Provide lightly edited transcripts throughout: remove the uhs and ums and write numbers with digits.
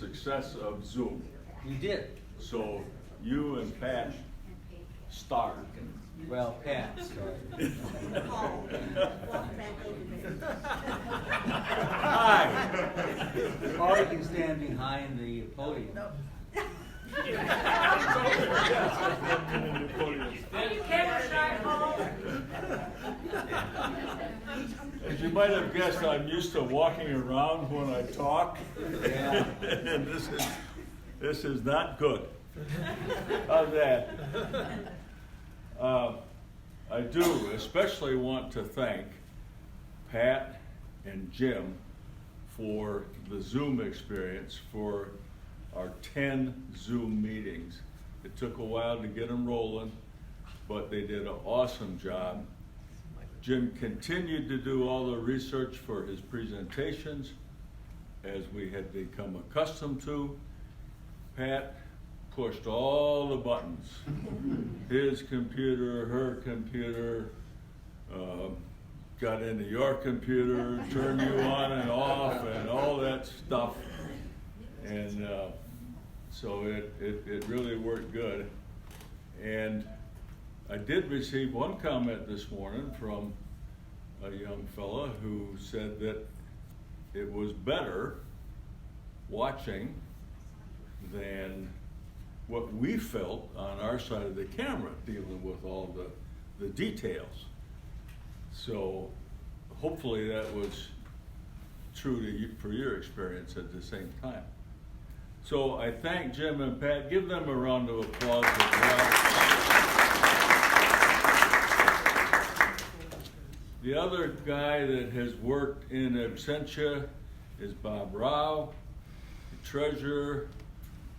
success of Zoom. You did. So you and Pat start. Well, Pat started. Hi. Or you can stand behind the podium. As you might have guessed, I'm used to walking around when I talk. Yeah. And this is not good. How's that? I do especially want to thank Pat and Jim for the Zoom experience for our 10 Zoom meetings. It took a while to get them rolling, but they did an awesome job. Jim continued to do all the research for his presentations, as we had become accustomed to. Pat pushed all the buttons. His computer, her computer, got into your computer, turned you on and off, and all that stuff. And so it really worked good. And I did receive one comment this morning from a young fella who said that it was better watching than what we felt on our side of the camera, dealing with all the details. So hopefully that was true to you, for your experience at the same time. So I thank Jim and Pat. Give them a round of applause as well. The other guy that has worked in absentia is Bob Rao, the treasurer.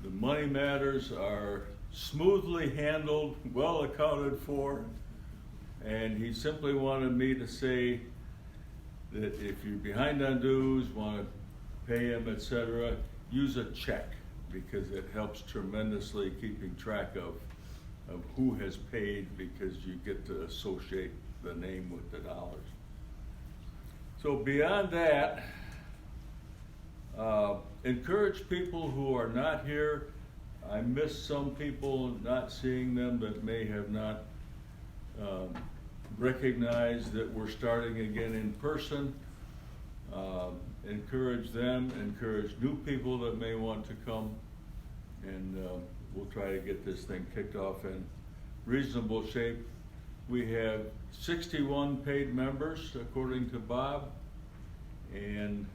The money matters are smoothly handled, well accounted for, and he simply wanted me to say that if you're behind on dues, want to pay him, etc., use a check, because it helps tremendously keeping track of who has paid, because you get to associate the name with the dollars. So beyond that, encourage people who are not here. I missed some people, not seeing them, that may have not recognized that we're starting again in person. Encourage them, encourage new people that may want to come, and we'll try to get this thing kicked off in reasonable shape. We have 61 paid members, according to Bob, and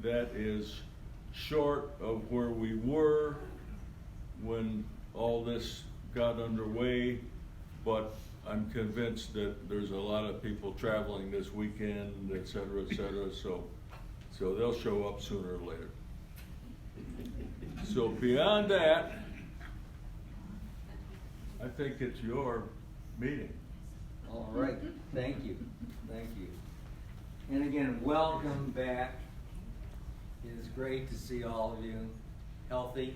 that is short of where we were when all this got underway, but I'm convinced that there's a lot of people traveling this weekend, et cetera, so they'll show up sooner or later. So beyond that, I think it's your meeting. All right, thank you. And again, welcome back. It is great to see all of you healthy.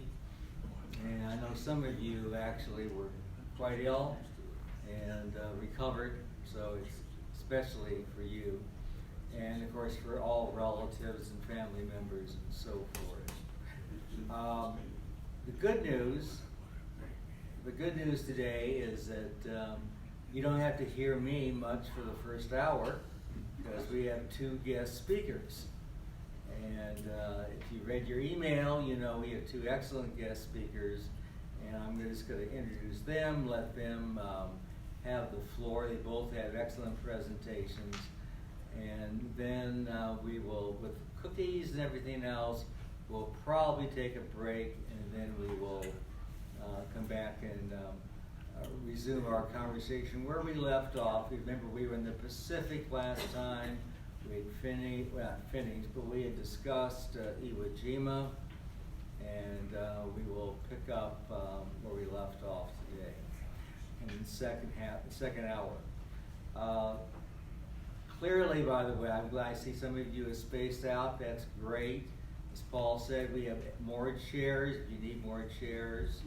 And I know some of you actually were quite ill and recovered, so it's especially for you. And of course for all relatives and family members and so forth. The good news today is that you don't have to hear me much for the first hour, because we have 2 guest speakers. And if you read your email, you know we have 2 excellent guest speakers, and I'm just going to introduce them, let them have the floor. They both have excellent presentations, and then we will, with cookies and everything else, we'll probably take a break, and then we will come back and resume our conversation where we left off. Remember, we were in the Pacific last time. We had finished, but we had discussed Iwo Jima, and we will pick up where we left off today in the second hour. Clearly, by the way, I'm glad I see some of you are spaced out. That's great. As Paul said, we have more chairs. If you need more chairs,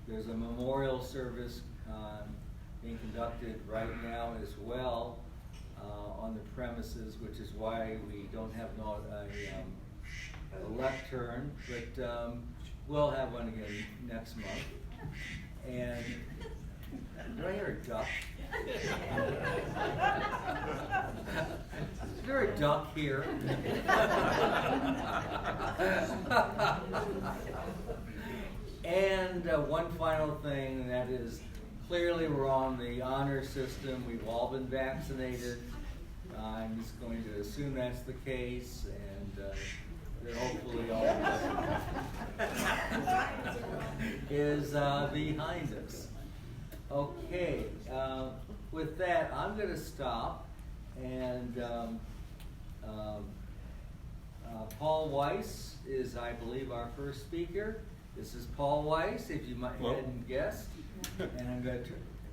there's a memorial service being conducted right now as well on the premises, which is why we don't have a lectern. But we'll have one again next month. And do I hear a duck? Is there a duck here? And one final thing, and that is clearly we're on the honor system. We've all been vaccinated. I'm just going to assume that's the case, and that hopefully all is behind us. Okay, with that, I'm going to stop, and Paul Weiss is, I believe, our first speaker. This is Paul Weiss, if you hadn't guessed, and I'm going to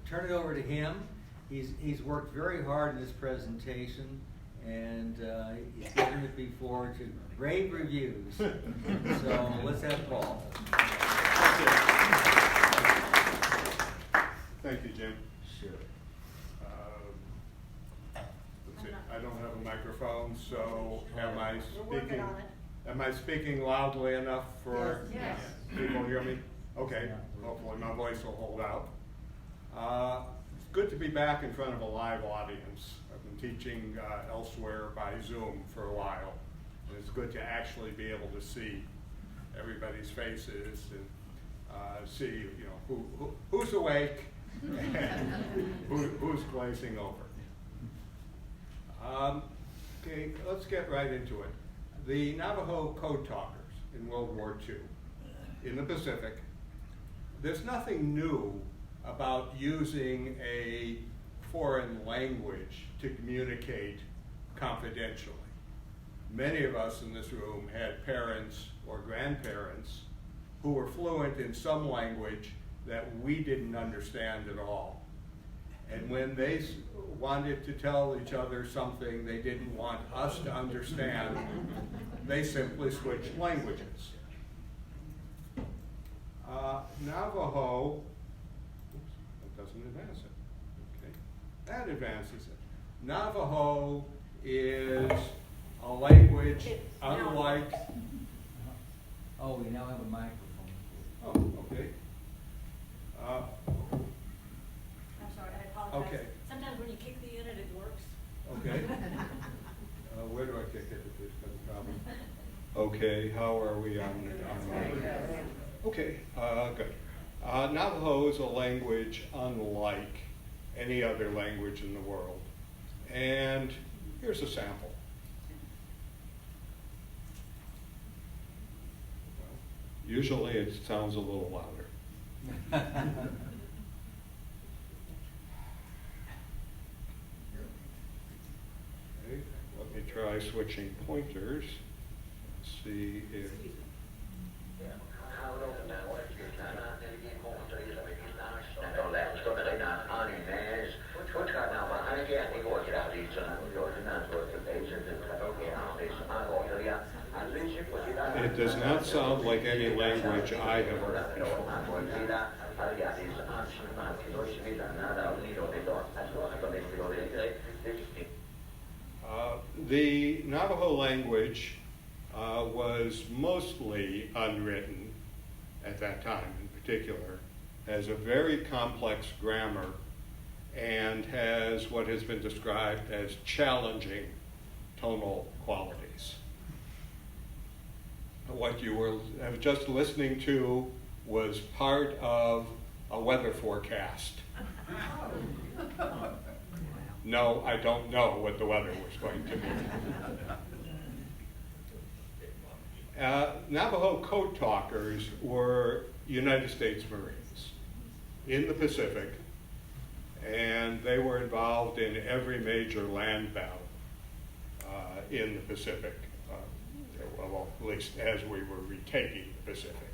turn it over to him. He's worked very hard in this presentation, and he's given it before to rave reviews. So let's have Paul. Thank you, Jim. Sure. Let's see. I don't have a microphone, so am I We're working speaking? on it. Am I speaking loudly enough for Yes. people to hear me? Okay. Hopefully my voice will hold out. It's good to be back in front of a live audience. I've been teaching elsewhere by Zoom for a while, and it's good to actually be able to see everybody's faces and see, who's awake and who's glazing over. Okay, let's get right into it. The Navajo code talkers in World War II in the Pacific, there's nothing new about using a foreign language to communicate confidentially. Many of us in this room had parents or grandparents who were fluent in some language that we didn't understand at all. And when they wanted to tell each other something they didn't want us to understand, they simply switched languages. Navajo, oops, that doesn't advance it. Okay, that advances it. Navajo is a language unlike. Oh, we now have a microphone. Oh, okay. I'm sorry, I apologize. Okay. Sometimes when you kick the unit, it works. Okay. Where do I kick it if there's no problem? Okay, how are we on? Okay, good. Navajo is a language unlike any other language in the world. And here's a sample. Usually it sounds a little louder. Okay, let me try switching pointers. Let's see if. It does not sound like any language I have heard before. The Navajo language was mostly unwritten at that time in particular, has a very complex grammar, and has what has been described as challenging tonal qualities. What you were just listening to was part of a weather forecast. No, I don't know what the weather was going to be. Navajo code talkers were United States Marines in the Pacific, and they were involved in every major land battle in the Pacific, well, at least as we were retaking the Pacific.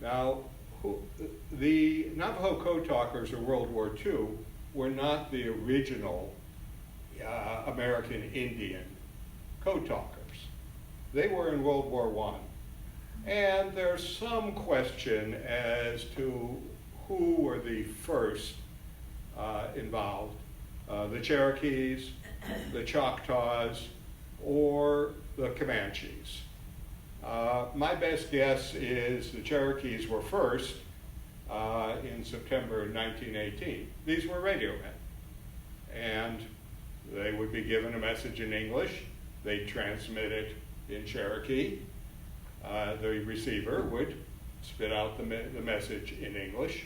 Now, the Navajo code talkers in World War II were not the original American Indian code talkers. They were in World War I. And there's some question as to who were the first involved. The Cherokees, the Choctaws, or the Comanches. My best guess is the Cherokees were first in September 1918. These were radio men, and they would be given a message in English. They'd transmit it in Cherokee. The receiver would spit out the message in English.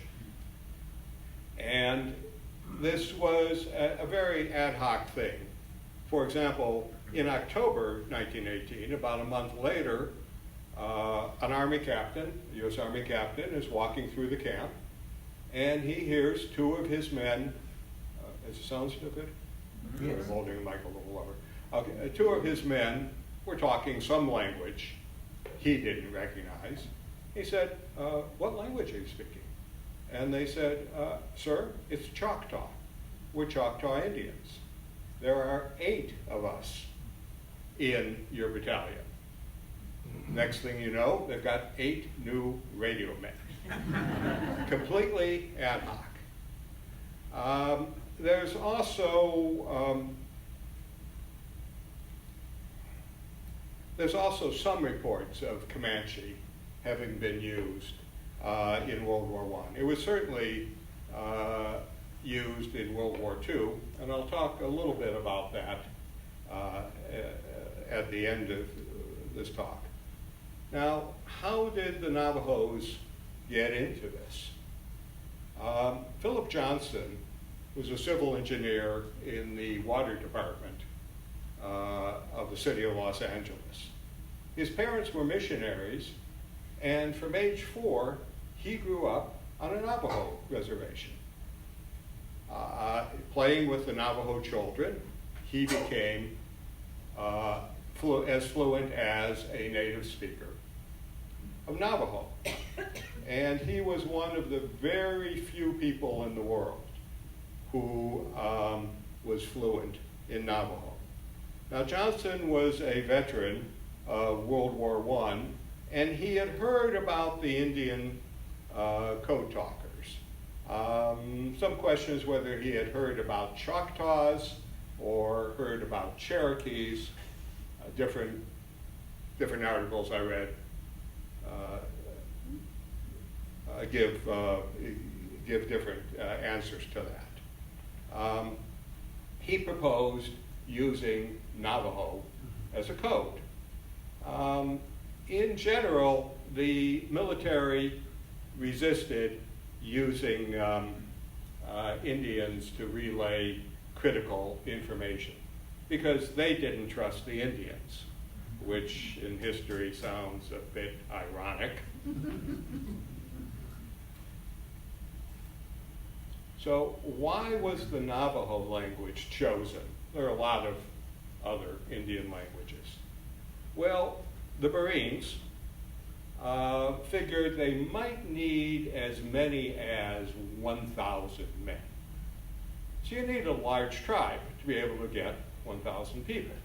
And this was a very ad hoc thing. For example, in October 1918, about a month later, an Army captain, a U.S. Army captain, is walking through the camp, and he hears two of his men, does it sound still good? Yes. I'm holding the mic a little lower. Okay, two of his men were talking some language he didn't recognize. He said, what language are you speaking? And they said, sir, it's Choctaw. We're Choctaw Indians. There are 8 of us in your battalion. Next thing you know, they've got 8 new radio men. Completely ad hoc. There's also some reports of Comanche having been used in World War I. It was certainly used in World War II, and I'll talk a little bit about that at the end of this talk. Now, how did the Navajos get into this? Philip Johnson was a civil engineer in the water department of the city of Los Angeles. His parents were missionaries, and from age 4, he grew up on a Navajo reservation. Playing with the Navajo children, he became as fluent as a native speaker of Navajo. And he was one of the very few people in the world who was fluent in Navajo. Now, Johnson was a veteran of World War I, and he had heard about the Indian code talkers. Some questions whether he had heard about Choctaws or heard about Cherokees. Different articles I read give different answers to that. He proposed using Navajo as a code. In general, the military resisted using Indians to relay critical information because they didn't trust the Indians, which in history sounds a bit ironic. So why was the Navajo language chosen? There are a lot of other Indian languages. Well, the Marines figured they might need as many as 1,000 men. So you need a large tribe to be able to get 1,000 people.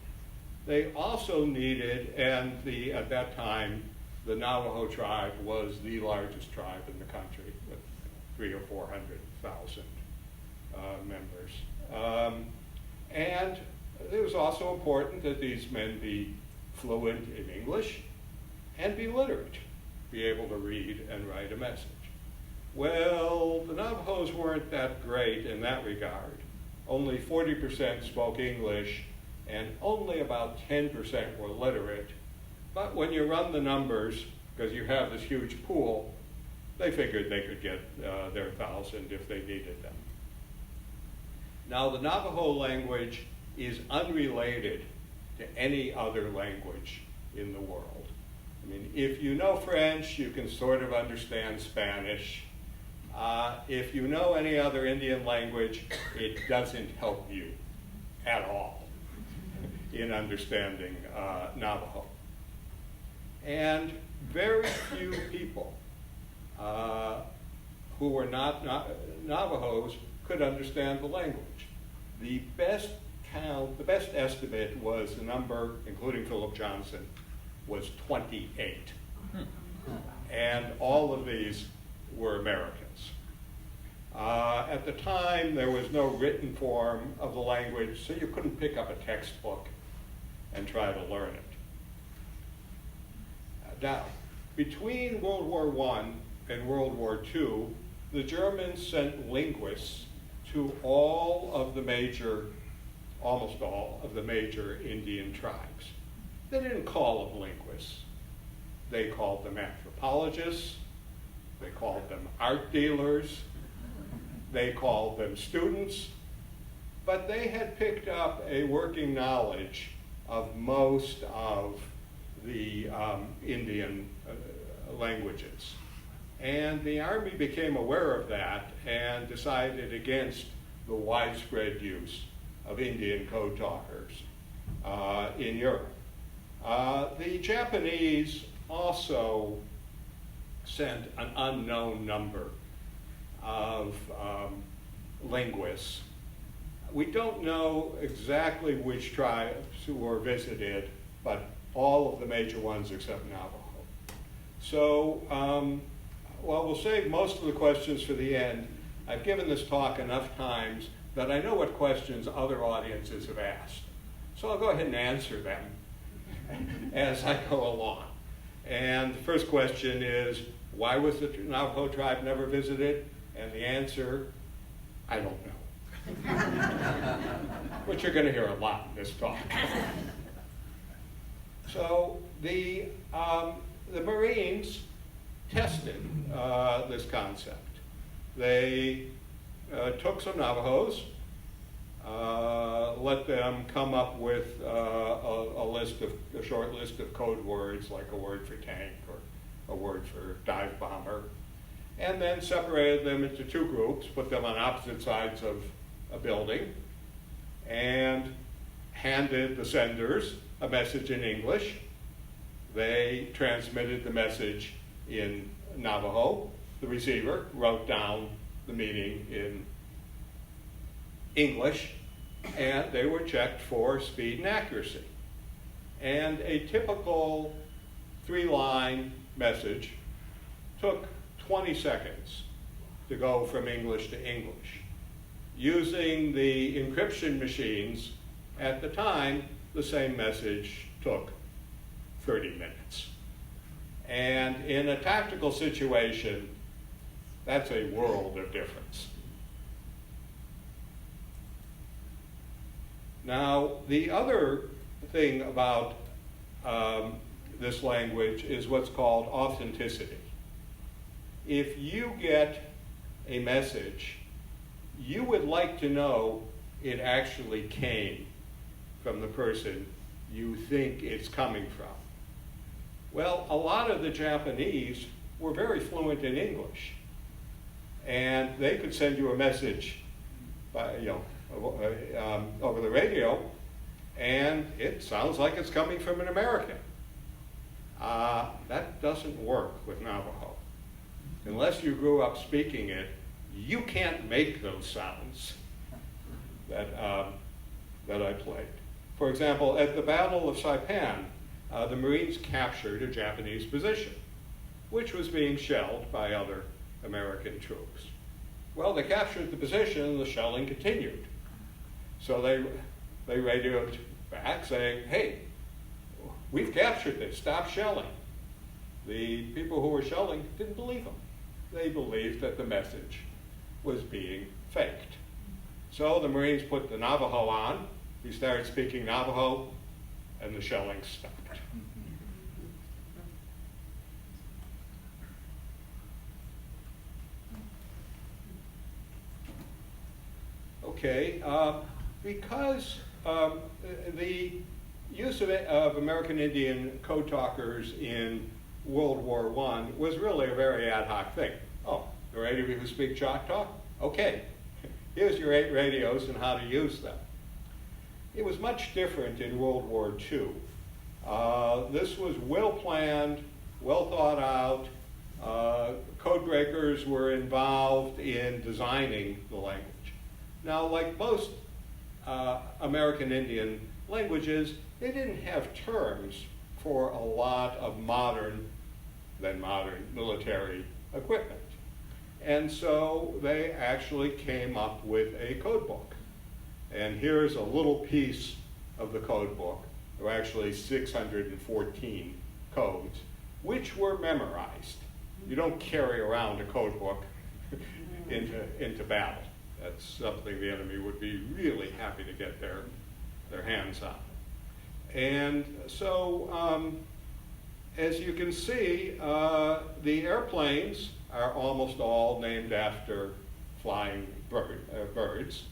They also needed, and at that time, the Navajo tribe was the largest tribe in the country with 300,000 or 400,000 members. And it was also important that these men be fluent in English and be literate, be able to read and write a message. Well, the Navajos weren't that great in that regard. Only 40% spoke English and only about 10% were literate. But when you run the numbers, because you have this huge pool, they figured they could get their 1,000 if they needed them. Now, the Navajo language is unrelated to any other language in the world. I mean, if you know French, you can sort of understand Spanish. If you know any other Indian language, it doesn't help you at all in understanding Navajo. And very few people who were not Navajos could understand the language. The best estimate was the number, including Philip Johnson, was 28. And all of these were Americans. At the time, there was no written form of the language, so you couldn't pick up a textbook and try to learn it. Now, between World War I and World War II, the Germans sent linguists to almost all of the major Indian tribes. They didn't call them linguists. They called them anthropologists. They called them art dealers. They called them students. But they had picked up a working knowledge of most of the Indian languages. And the Army became aware of that and decided against the widespread use of Indian code talkers in Europe. The Japanese also sent an unknown number of linguists. We don't know exactly which tribes were visited, but all of the major ones except Navajo. So, we'll save most of the questions for the end. I've given this talk enough times that I know what questions other audiences have asked. So I'll go ahead and answer them as I go along. And the first question is, why was the Navajo tribe never visited? And the answer, I don't know. Which you're going to hear a lot in this talk. So the Marines tested this concept. They took some Navajos, let them come up with a short list of code words, like a word for tank or a word for dive bomber, and then separated them into two groups, put them on opposite sides of a building, and handed the senders a message in English. They transmitted the message in Navajo. The receiver wrote down the meaning in English, and they were checked for speed and accuracy. And a typical 3-line message took 20 seconds to go from English to English. Using the encryption machines at the time, the same message took 30 minutes. And in a tactical situation, that's a world of difference. Now, the other thing about this language is what's called authenticity. If you get a message, you would like to know it actually came from the person you think it's coming from. Well, a lot of the Japanese were very fluent in English, and they could send you a message by, over the radio, and it sounds like it's coming from an American. That doesn't work with Navajo. Unless you grew up speaking it, you can't make those sounds that I played. For example, at the Battle of Saipan, the Marines captured a Japanese position, which was being shelled by other American troops. Well, they captured the position and the shelling continued. So they radioed back saying, hey, we've captured this, stop shelling. The people who were shelling didn't believe them. They believed that the message was being faked. So the Marines put the Navajo on, he started speaking Navajo, and the shelling stopped. Okay, because the use of American Indian code talkers in World War I was really a very ad hoc thing. Oh, there are 8 of you who speak Choctaw? Okay, here's your 8 radios and how to use them. It was much different in World War II. This was well planned, well thought out. Code breakers were involved in designing the language. Now, like most American Indian languages, they didn't have terms for a lot of modern military equipment. And so they actually came up with a code book. And here's a little piece of the code book There were actually 614 codes, which were memorized. You don't carry around a code book into battle. That's something the enemy would be really happy to get their hands on. And so, as you can see, the airplanes are almost all named after flying birds,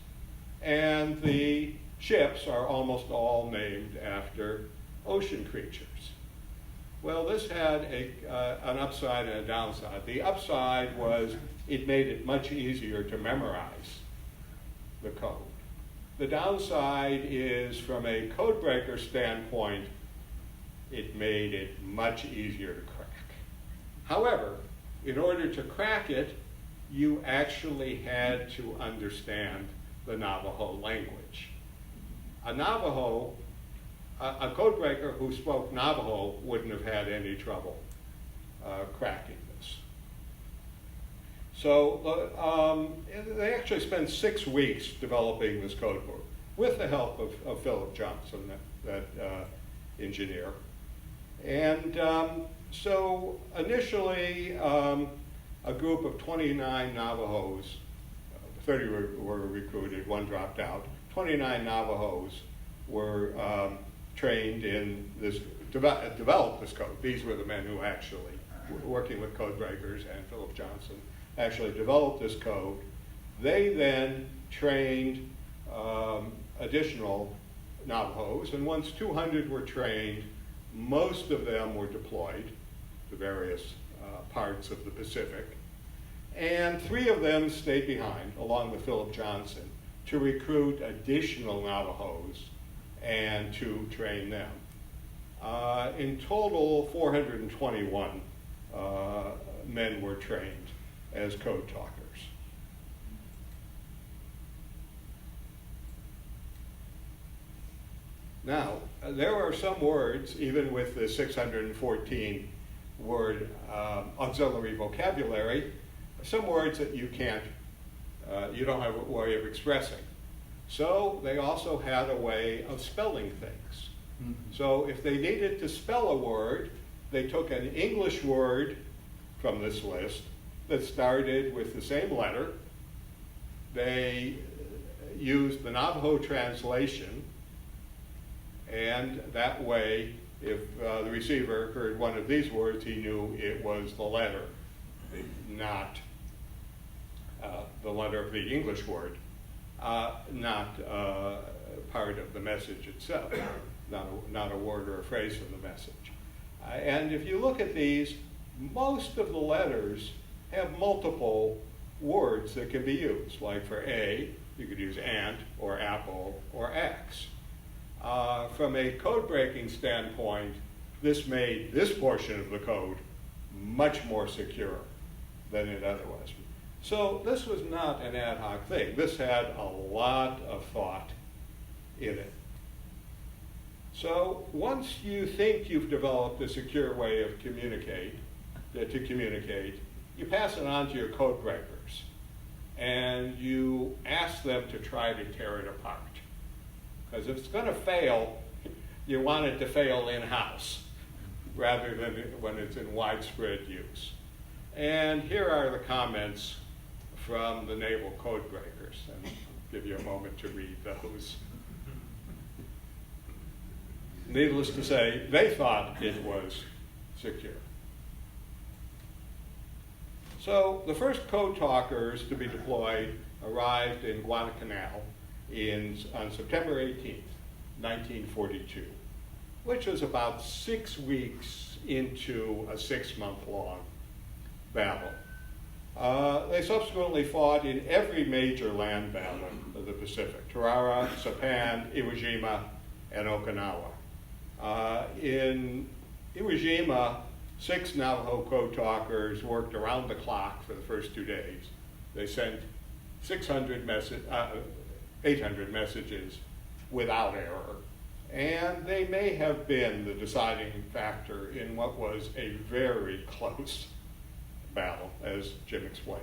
and the ships are almost all named after ocean creatures. Well, this had an upside and a downside. The upside was it made it much easier to memorize the code. The downside is, from a code breaker standpoint, it made it much easier to crack. However, in order to crack it, you actually had to understand the Navajo language. A code breaker who spoke Navajo wouldn't have had any trouble cracking this. So they actually spent 6 weeks developing this code book with the help of Philip Johnson, that engineer. And so initially, a group of 29 Navajos, 30 were recruited, 1 dropped out. 29 Navajos were trained in this, developed this code. These were the men who actually were working with code breakers, and Philip Johnson actually developed this code. They then trained additional Navajos, and once 200 were trained, most of them were deployed to various parts of the Pacific, and 3 of them stayed behind, along with Philip Johnson, to recruit additional Navajos and to train them. In total, 421 men were trained as code talkers. Now, there are some words, even with the 614 word auxiliary vocabulary, some words that you can't, you don't have a way of expressing. So they also had a way of spelling things. Mm-hmm. So if they needed to spell a word, they took an English word from this list that started with the same letter. They used the Navajo translation, and that way, if the receiver heard one of these words, he knew it was the letter, not the letter of the English word, not part of the message itself, not a word or a phrase from the message. And if you look at these, most of the letters have multiple words that can be used. Like for A, you could use ant or apple or X. From a code breaking standpoint, this made this portion of the code much more secure than it otherwise would. So this was not an ad hoc thing. This had a lot of thought in it. So once you think you've developed a secure way of to communicate, you pass it on to your code breakers, and you ask them to try to tear it apart. Because if it's going to fail, you want it to fail in-house rather than when it's in widespread use. And here are the comments from the naval code breakers, and I'll give you a moment to read those. Needless to say, they thought it was secure. So the first code talkers to be deployed arrived in Guadalcanal on September 18th, 1942, which was about 6 weeks into a 6-month-long battle. They subsequently fought in every major land battle of the Pacific: Tarara, Saipan, Iwo Jima, and Okinawa. In Iwo Jima, 6 Navajo code talkers worked around the clock for the first 2 days. They sent 800 messages without error. And they may have been the deciding factor in what was a very close battle, as Jim explained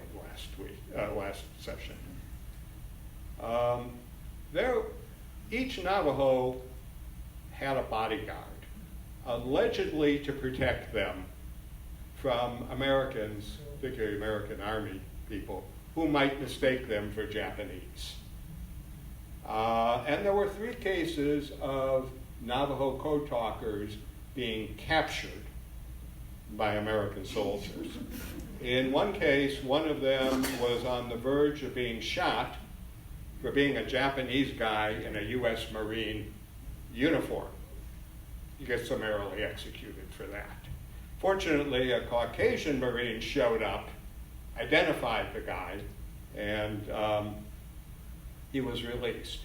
last session. Each Navajo had a bodyguard, allegedly to protect them from Americans, particularly American Army people, who might mistake them for Japanese. And there were 3 cases of Navajo code talkers being captured by American soldiers. In one case, one of them was on the verge of being shot for being a Japanese guy in a US Marine uniform. He gets summarily executed for that. Fortunately, a Caucasian Marine showed up, identified the guy, and he was released.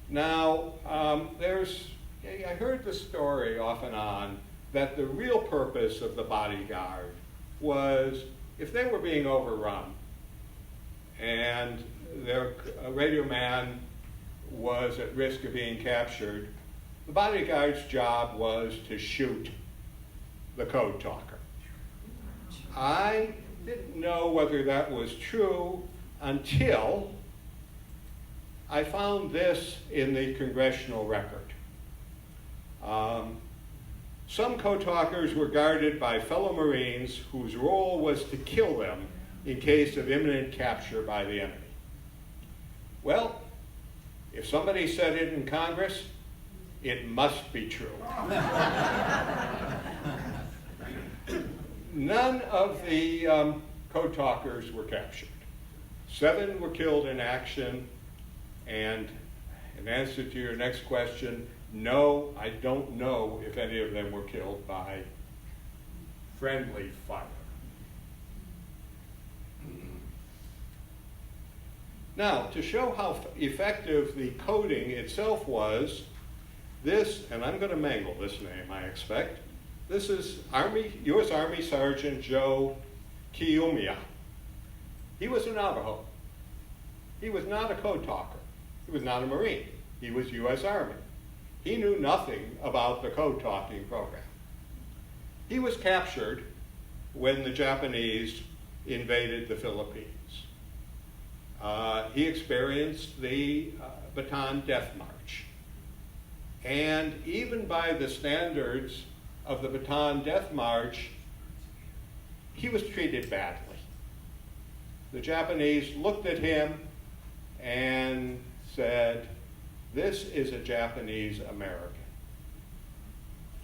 Now, I heard the story off and on that the real purpose of the bodyguard was if they were being overrun and their radio man was at risk of being captured, the bodyguard's job was to shoot the code talker. I didn't know whether that was true until I found this in the congressional record. Some code talkers were guarded by fellow Marines whose role was to kill them in case of imminent capture by the enemy. Well, if somebody said it in Congress, it must be true. None of the code talkers were captured. 7 were killed in action, and in answer to your next question, no, I don't know if any of them were killed by friendly fire. Now, to show how effective the coding itself was, this, and I'm going to mangle this name, I expect, this is U.S. Army Sergeant Joe Keowee. He was a Navajo. He was not a code talker. He was not a Marine. He was U.S. Army. He knew nothing about the code talking program. He was captured when the Japanese invaded the Philippines. He experienced the Bataan Death March. And even by the standards of the Bataan Death March, he was treated badly. The Japanese looked at him and said, "This is a Japanese American.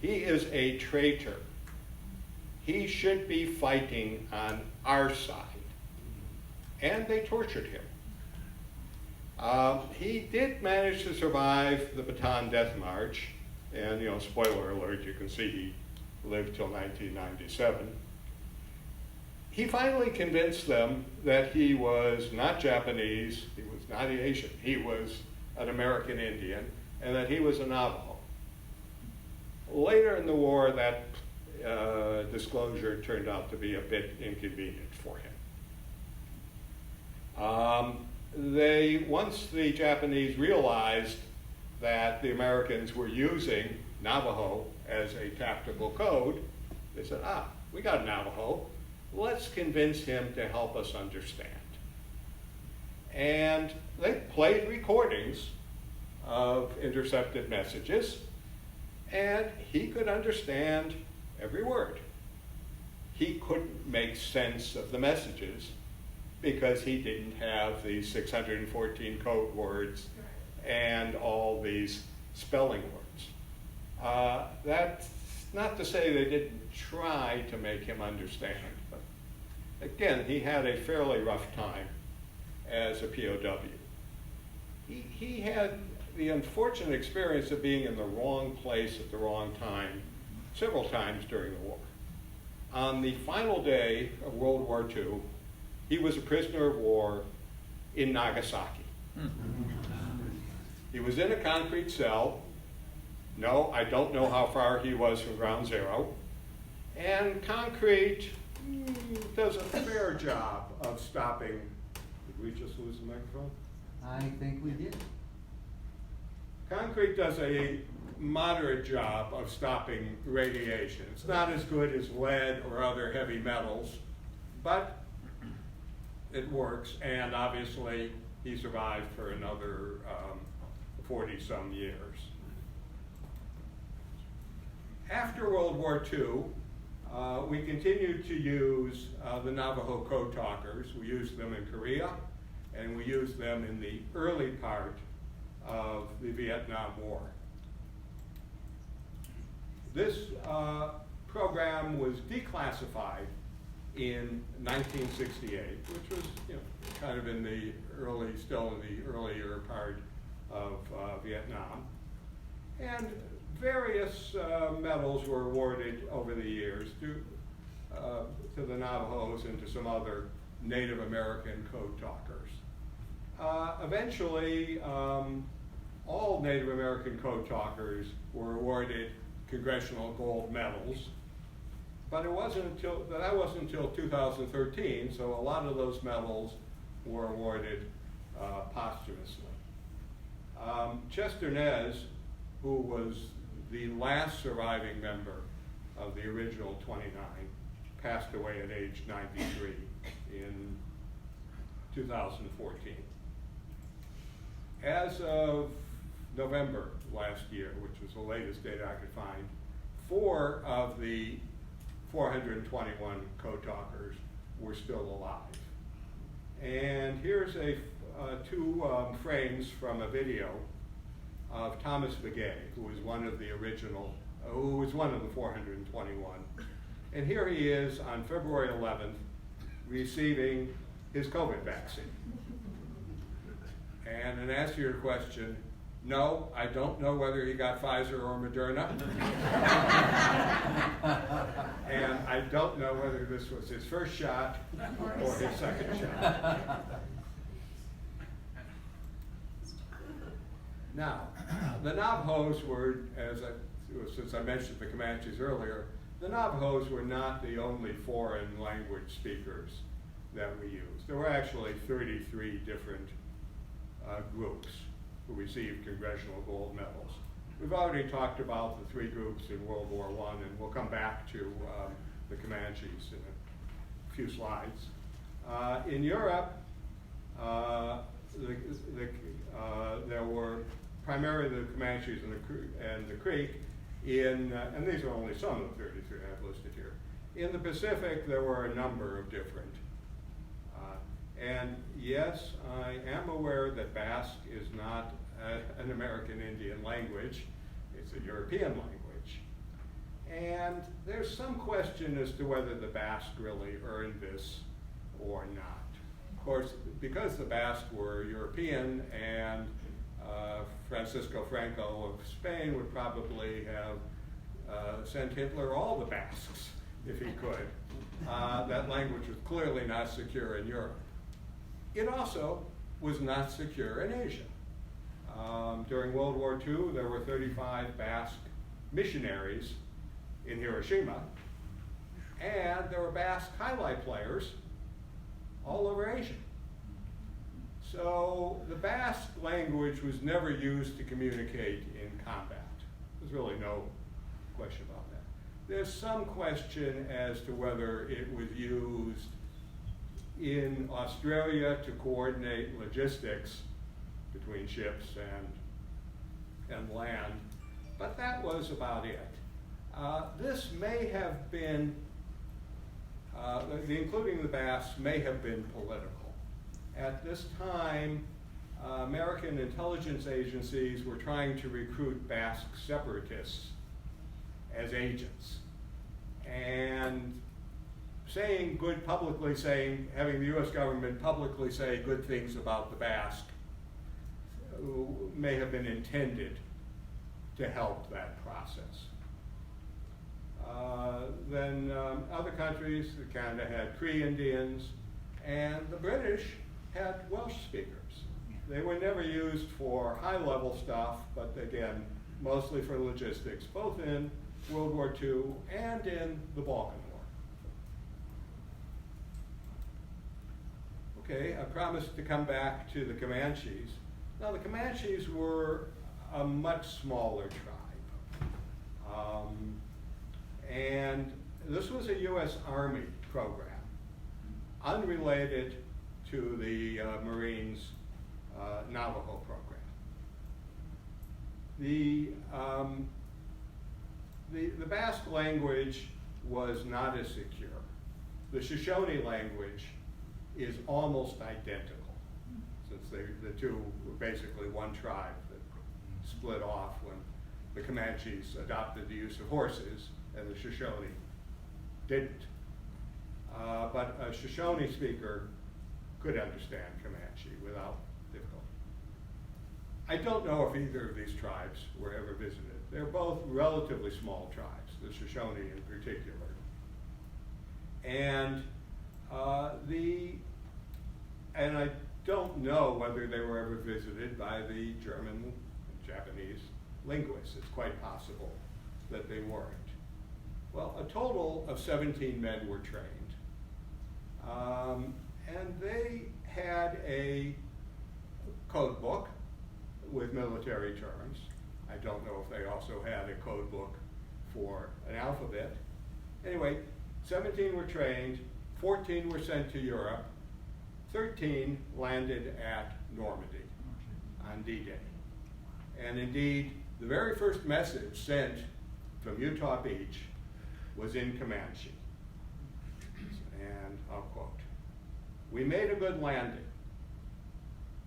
He is a traitor. He should be fighting on our side." And they tortured him. He did manage to survive the Bataan Death March, and spoiler alert, you can see he lived till 1997. He finally convinced them that he was not Japanese, he was not Asian, he was an American Indian, and that he was a Navajo. Later in the war, that disclosure turned out to be a bit inconvenient for him. Once the Japanese realized that the Americans were using Navajo as a tactical code, they said, we got Navajo. Let's convince him to help us understand. And they played recordings of intercepted messages, and he could understand every word. He couldn't make sense of the messages because he didn't have these 614 code words and all these spelling words. That's not to say they didn't try to make him understand, but again, he had a fairly rough time as a POW. He had the unfortunate experience of being in the wrong place at the wrong time several times during the war. On the final day of World War II, he was a prisoner of war in Nagasaki. He was in a concrete cell. No, I don't know how far he was from ground zero. And concrete does a fair job of stopping. Did we just lose the microphone? I think we did. Concrete does a moderate job of stopping radiation. It's not as good as lead or other heavy metals, but it works, and obviously he survived for another 40-some years. After World War II, we continued to use the Navajo code talkers. We used them in Korea, and we used them in the early part of the Vietnam War. This program was declassified in 1968, which was, you know, kind of in the still in the earlier part of Vietnam. And various medals were awarded over the years to the Navajos and to some other Native American code talkers. Eventually, all Native American code talkers were awarded Congressional Gold Medals, but that wasn't until 2013, so a lot of those medals were awarded posthumously. Chester Nez, who was the last surviving member of the original 29, passed away at age 93 in 2014. As of November last year, which was the latest data I could find, 4 of the 421 code talkers were still alive. And here's two frames from a video of Thomas Begay, who was one of the 421. And here he is on February 11th receiving his COVID vaccine. And in answer to your question, no, I don't know whether he got Pfizer or Moderna. And I don't know whether this was his first shot or his second shot. Now, the Navajos were, since I mentioned the Comanches earlier, the Navajos were not the only foreign language speakers that we used. There were actually 33 different groups who received Congressional Gold Medals. We've already talked about the 3 groups in World War I, and we'll come back to the Comanches in a few slides. In Europe, there were primarily the Comanches and the Creek. And these are only some of the 33 I've listed here. In the Pacific, there were a number of different. And yes, I am aware that Basque is not an American Indian language. It's a European language. And there's some question as to whether the Basque really earned this or not. Of course, because the Basque were European, and Francisco Franco of Spain would probably have sent Hitler all the Basques if he could. That language was clearly not secure in Europe. It also was not secure in Asia. During World War II, there were 35 Basque missionaries in Hiroshima, and there were Basque highlight players all over Asia. So the Basque language was never used to communicate in combat. There's really no question about that. There's some question as to whether it was used in Australia to coordinate logistics between ships and land, but that was about it. This may have been, including the Basque, may have been political. At this time, American intelligence agencies were trying to recruit Basque separatists as agents, and having the U.S. government publicly say good things about the Basque may have been intended to help that process. Then other countries, Canada had Cree Indians, and the British had Welsh speakers. They were never used for high-level stuff, but again, mostly for logistics, both in World War II and in the Balkan War. Okay, I promised to come back to the Comanches. Now, the Comanches were a much smaller tribe. And this was a U.S. Army program, unrelated to the Marines' Navajo program. the Basque language was not as secure. The Shoshone language is almost identical, since the two were basically one tribe that split off when the Comanches adopted the use of horses and the Shoshone didn't. But a Shoshone speaker could understand Comanche without difficulty. I don't know if either of these tribes were ever visited. They're both relatively small tribes, the Shoshone in particular. And I don't know whether they were ever visited by the German and Japanese linguists. It's quite possible that they weren't. Well, a total of 17 men were trained. And they had a code book with military terms. I don't know if they also had a code book for an alphabet. Anyway, 17 were trained, 14 were sent to Europe, 13 landed at Normandy on D-Day. And indeed, the very first message sent from Utah Beach was in Comanche. And I'll quote, "We made a good landing.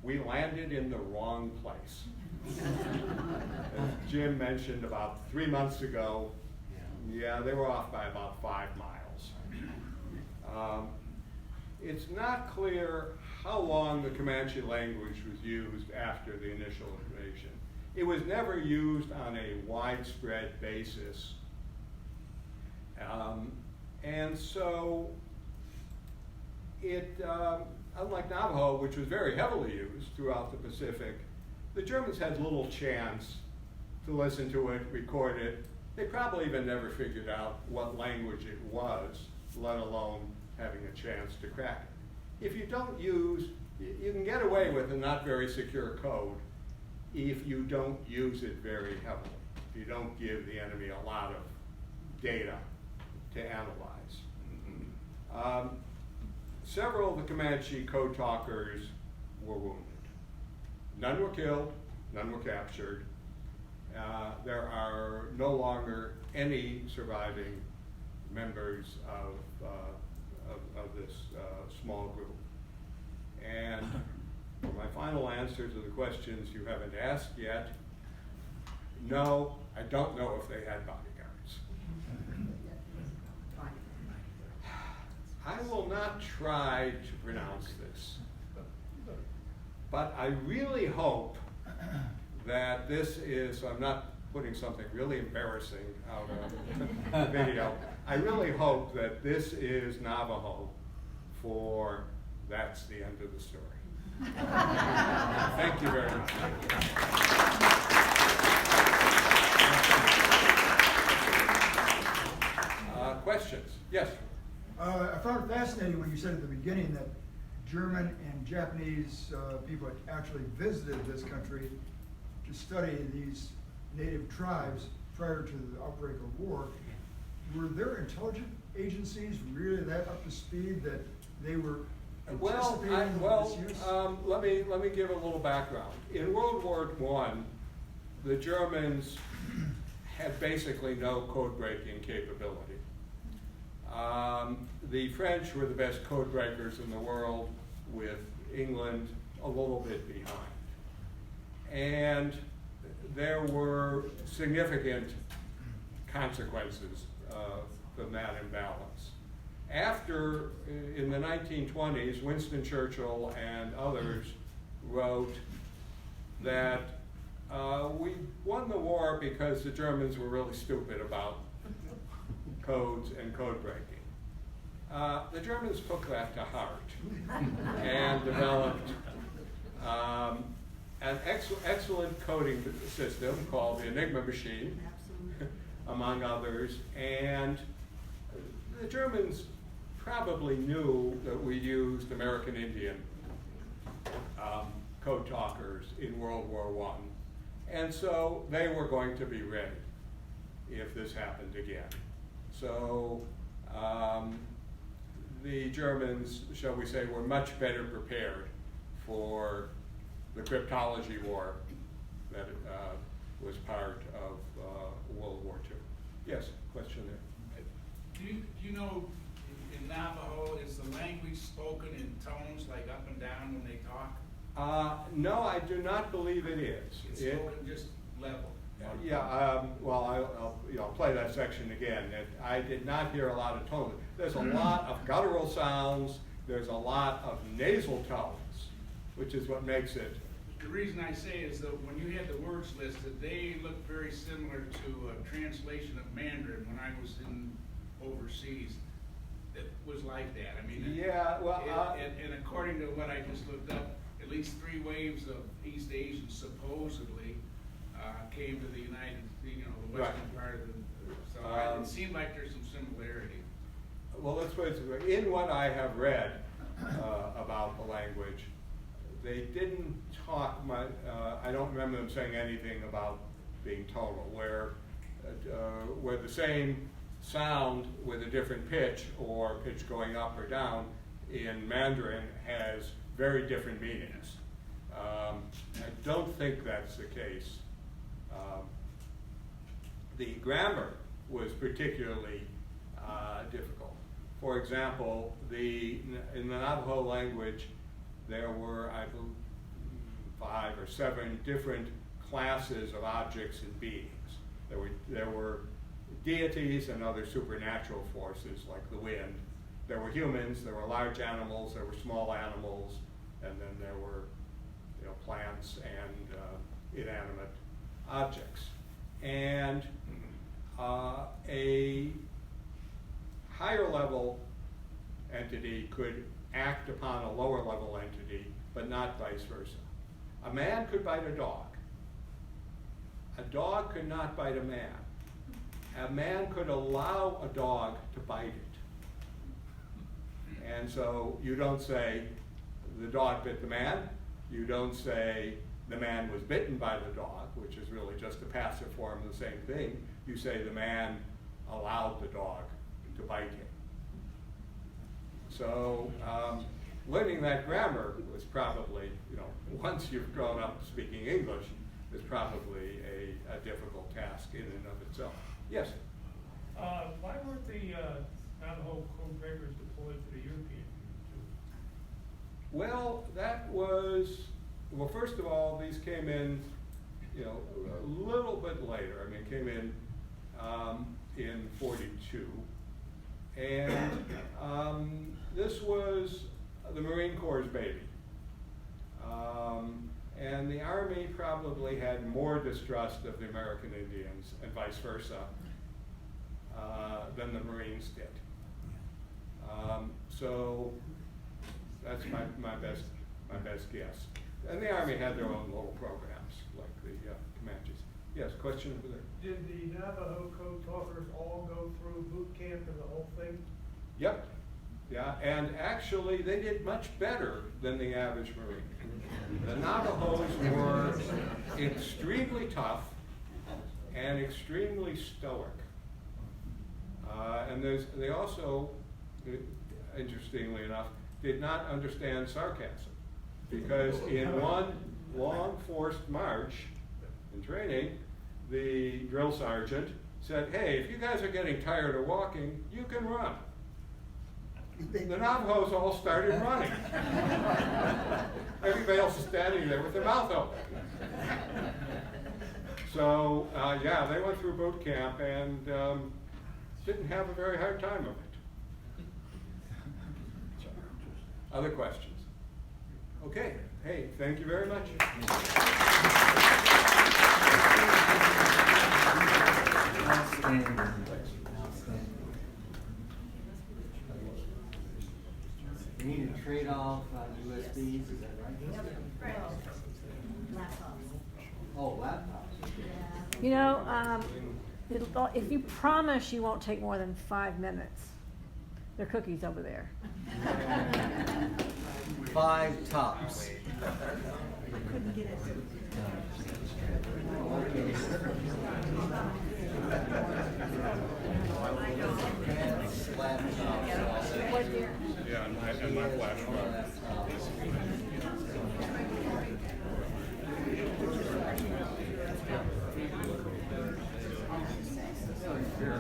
We landed in the wrong place." As Jim mentioned about 3 months ago, yeah, they were off by about 5 miles. It's not clear how long the Comanche language was used after the initial invasion. It was never used on a widespread basis. And so unlike Navajo, which was very heavily used throughout the Pacific, the Germans had little chance to listen to it, record it. They probably even never figured out what language it was, let alone having a chance to crack it. If you don't use, you can get away with a not very secure code if you don't use it very heavily, if you don't give the enemy a lot of data to analyze. Several of the Comanche code talkers were wounded. None were killed, none were captured. There are no longer any surviving members of this small group. And for my final answer to the questions you haven't asked yet, no, I don't know if they had bodyguards. I will not try to pronounce this, but I really hope that this is, I'm not putting something really embarrassing out on the video. I really hope that this is Navajo for "that's the end of the story." Thank you very much. Questions? Yes? I found it fascinating when you said at the beginning that German and Japanese people had actually visited this country to study these native tribes prior to the outbreak of war. Were their intelligence agencies really that up to speed that they were anticipating this use? Let me give a little background. In World War I, the Germans had basically no code breaking capability. The French were the best code breakers in the world, with England a little bit behind. And there were significant consequences from that imbalance. After, in the 1920s, Winston Churchill and others wrote that we won the war because the Germans were really stupid about codes and code breaking. The Germans took that to heart and developed an excellent coding system called the Enigma machine, among others, and the Germans probably knew that we used American Indian code talkers in World War I, and so they were going to be ready if this happened again. So the Germans, shall we say, were much better prepared for the cryptology war that was part of World War II. Yes, question there. Do you know, in Navajo, is the language spoken in tones like up and down when they talk? No, I do not believe it is. It's spoken just level? Yeah, well, I'll play that section again. I did not hear a lot of tones. There's a lot of guttural sounds. There's a lot of nasal tones, which is what makes it. The reason I say is that when you had the words listed, they looked very similar to a translation of Mandarin when I was overseas. It was like that. I mean, Yeah, well, and according to what I just looked up, at least 3 waves of East Asians supposedly came to the the western part of the. So it seemed like there's some similarity. well, let's put it this way. In what I have read about the language, they didn't talk much. I don't remember them saying anything about being tonal, where the same sound with a different pitch or pitch going up or down in Mandarin has very different meanings. I don't think that's the case. The grammar was particularly difficult. For example, in the Navajo language, there were, I believe, 5 or 7 different classes of objects and beings. There were deities and other supernatural forces like the wind. There were humans, there were large animals, there were small animals, and then there were plants and inanimate objects. And a higher level entity could act upon a lower level entity, but not vice versa. A man could bite a dog. A dog could not bite a man. A man could allow a dog to bite it. And so you don't say the dog bit the man. You don't say the man was bitten by the dog, which is really just a passive form of the same thing. You say the man allowed the dog to bite him. So learning that grammar was probably, once you've grown up speaking English, is probably a difficult task in and of itself. Yes? Why weren't the Navajo code breakers deployed to the European Union? Well, first of all, these came in, a little bit later. I mean, came in 42. And this was the Marine Corps' baby. And the Army probably had more distrust of the American Indians and vice versa than the Marines did. So that's my best guess. And the Army had their own little programs, like the Comanches. Yes, question over there. Did the Navajo code talkers all go through boot camp and the whole thing? Yep. Yeah, and actually they did much better than the average Marine. The Navajos were extremely tough and extremely stoic. And they also, interestingly enough, did not understand sarcasm. Because in one long forced march in training, the drill sergeant said, "Hey, if you guys are getting tired of walking, you can run." The Navajos all started running. Everybody else is standing there with their mouth open. So, yeah, they went through boot camp and didn't have a very hard time of it. Other questions? Okay, hey, thank you very much. Outstanding. We need to trade off USBs, is that right? Oh, laptops. If you promise you won't take more than 5 minutes, there are cookies over there. 5 tops. Couldn't get it. Yeah, and my flash drive. Very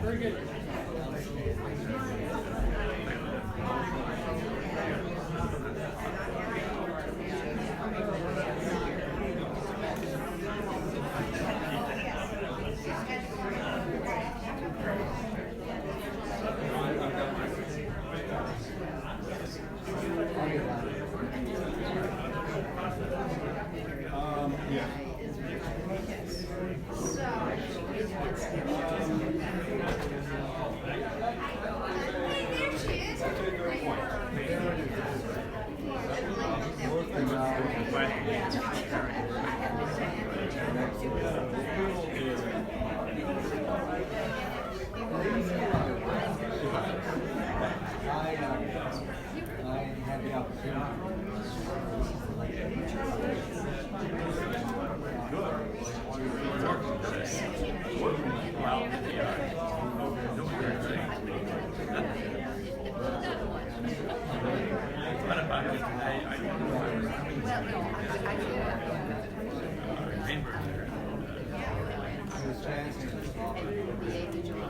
Very good. Yeah. I had the opportunity.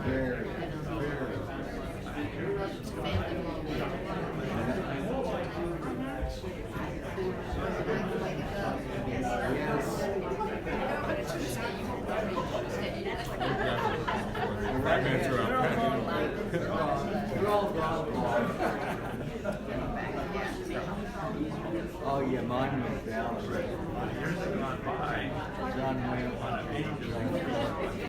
Very, We're all gone. Oh, yeah, Monument Valley. Years have gone by. John Wayne.